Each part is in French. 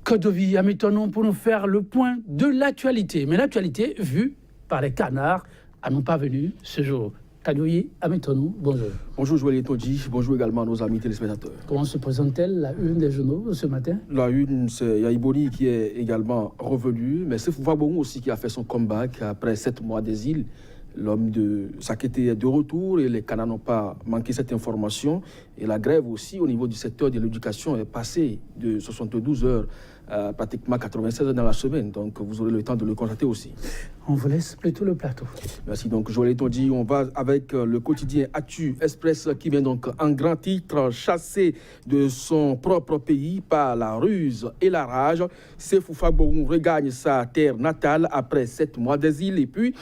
Kodovi Ameitonou pour nous faire le point de l'actualité. Mais l'actualité vue par les canards à non pas venu ce jour. Kodovi Ameitonou, bonjour. Bonjour Joël Tondji, bonjour également à nos amis téléspectateurs. Comment se présente-t-elle la une des journaux ce matin? La une, c'est Yaïboni qui est également revenu, mais c'est Foufa Bourou aussi qui a fait son comeback après 7 mois d'exil. L'homme de Sakété est de retour et les canards n'ont pas manqué cette information. Et la grève aussi au niveau du secteur de l'éducation est passée de 72 heures à pratiquement 96 heures dans la semaine. Donc vous aurez le temps de le constater aussi. On vous laisse plutôt le plateau. Merci. Donc Joël Tondji, on va avec le quotidien Actu Express qui vient donc en grand titre chassé de son propre pays par la ruse et la rage. Sefoufa Bourou regagne sa terre natale après 7 mois d'exil et puis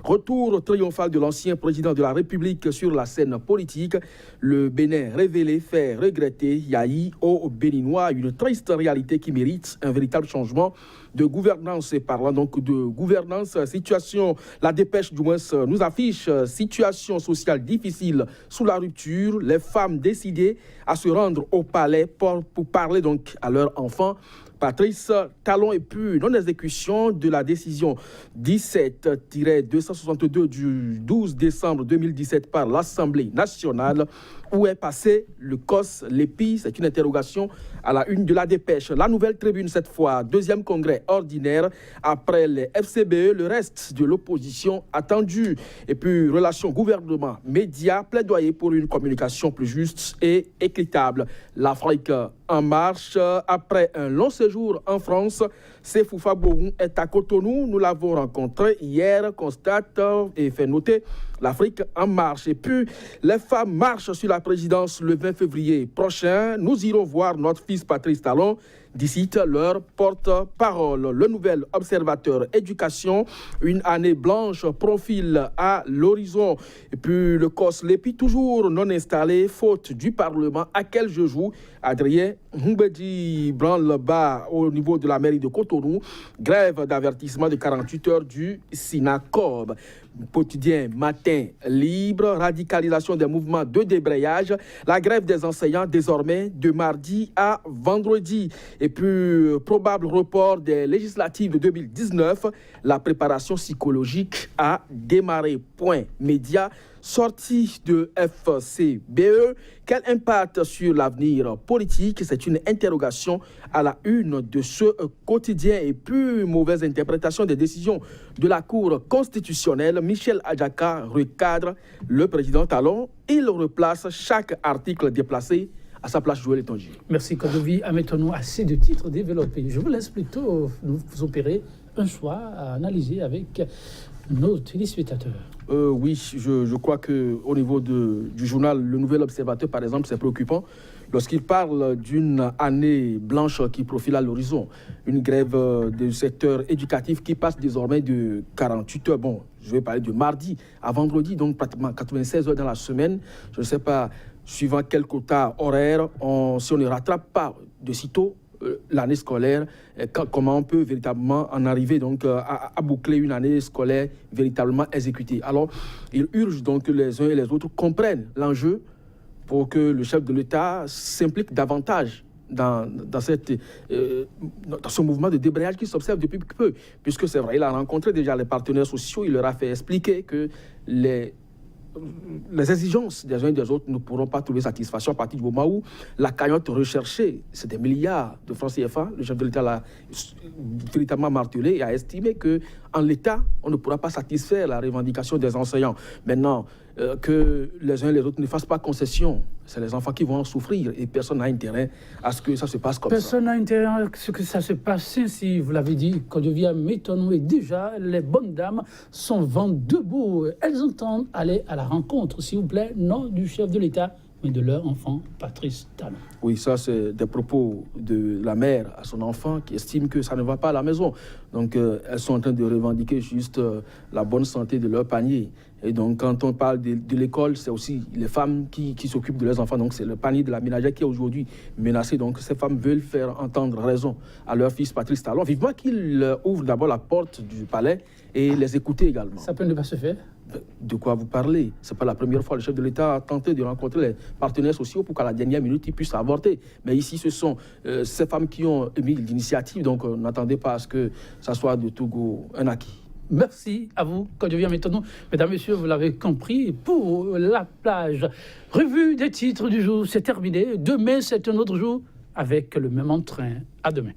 retour triomphal de l'ancien président de la République sur la scène politique. Le Bénin révélé fait regretter Yahi aux Béninois, une triste réalité qui mérite un véritable changement de gouvernance. Et parlant donc de gouvernance, situation, la dépêche du moins nous affiche situation sociale difficile sous la rupture. Les femmes décidées à se rendre au palais pour parler donc à leurs enfants. Patrice Talon et puis non-exécution de la décision 17-262 du 12 décembre 2017 par l'Assemblée nationale. Où est passé le COS, l'EPI? C'est une interrogation à la une de la dépêche. La nouvelle tribune cette fois, deuxième congrès ordinaire après les FCBE, le reste de l'opposition attendu. Et puis relations gouvernement-médias, plaidoyer pour une communication plus juste et équitable. L'Afrique en marche après un long séjour en France. Sefoufa Bourou est à Cotonou. Nous l'avons rencontré hier, constate et fait noter l'Afrique en marche. Et puis, les femmes marchent sur la présidence le 20 février prochain. Nous irons voir notre fils Patrice Talon. D'ici leur porte-parole. Le nouvel observateur éducation, une année blanche profile à l'horizon. Et puis le COS, l'EPI toujours non installé, faute du Parlement. À quel jeu joue Adrien Mbedi branle-bas au niveau de la mairie de Cotonou. Grève d'avertissement de 48 heures du SINACOB. Quotidien Matin Libre, radicalisation des mouvements de débrayage. La grève des enseignants désormais de mardi à vendredi. Et puis, probable report des législatives de 2019. La préparation psychologique a démarré. Point média. Sortie de FCBE, quel impact sur l'avenir politique? C'est une interrogation à la une de ce quotidien. Et puis, mauvaise interprétation des décisions de la Cour constitutionnelle. Michel Adjaka recadre le président Talon. Il replace chaque article déplacé à sa place. Joël Tondji. Merci Kodovi Ameitonou. Assez de titres développés. Je vous laisse plutôt nous opérer un choix à analyser avec nos téléspectateurs. Oui, je crois qu'au niveau du journal Le Nouvel Observateur, par exemple, c'est préoccupant lorsqu'il parle d'une année blanche qui profile à l'horizon. Une grève du secteur éducatif qui passe désormais de 48 heures. Bon, je vais parler de mardi à vendredi, donc pratiquement 96 heures dans la semaine. Je ne sais pas, suivant quel quota horaire, si on ne rattrape pas de sitôt l'année scolaire, comment on peut véritablement en arriver donc à boucler une année scolaire véritablement exécutée. Alors, il urge donc que les uns et les autres comprennent l'enjeu pour que le chef de l'État s'implique davantage dans ce mouvement de débrayage qui s'observe depuis peu. Puisque c'est vrai, il a rencontré déjà les partenaires sociaux, il leur a fait expliquer que les exigences des uns et des autres ne pourront pas trouver satisfaction à partir du moment où la cagnotte recherchée, c'est des milliards de francs CFA. Le chef de l'État l'a véritablement martelé et a estimé qu'en l'État, on ne pourra pas satisfaire la revendication des enseignants. Maintenant, que les uns et les autres ne fassent pas concession, c'est les enfants qui vont en souffrir et personne n'a intérêt à ce que ça se passe comme ça. Personne n'a intérêt à ce que ça se passe ainsi, vous l'avez dit, Kodovi Ameitonou. Et déjà, les bonnes dames sont vent debout. Elles entendent aller à la rencontre, s'il vous plaît, non du chef de l'État, mais de leur enfant, Patrice Talon. Oui, ça, c'est des propos de la mère à son enfant qui estime que ça ne va pas à la maison. Donc, elles sont en train de revendiquer juste la bonne santé de leur panier. Et donc, quand on parle de l'école, c'est aussi les femmes qui s'occupent de leurs enfants. Donc, c'est le panier de la ménagère qui est aujourd'hui menacé. Donc, ces femmes veulent faire entendre raison à leur fils Patrice Talon. Vivement qu'il ouvre d'abord la porte du palais et les écouter également. Ça peut ne pas se faire. De quoi vous parlez? Ce n'est pas la première fois que le chef de l'État a tenté de rencontrer les partenaires sociaux pour qu'à la dernière minute, ils puissent avorter. Mais ici, ce sont ces femmes qui ont émis l'initiative, donc n'attendez pas à ce que ça soit de Togo un acquis. Merci à vous, Kodjoviam Métonou. Mesdames, Messieurs, vous l'avez compris, pour la plage. Revue des titres du jour, c'est terminé. Demain, c'est un autre jour avec le même entrain. À demain.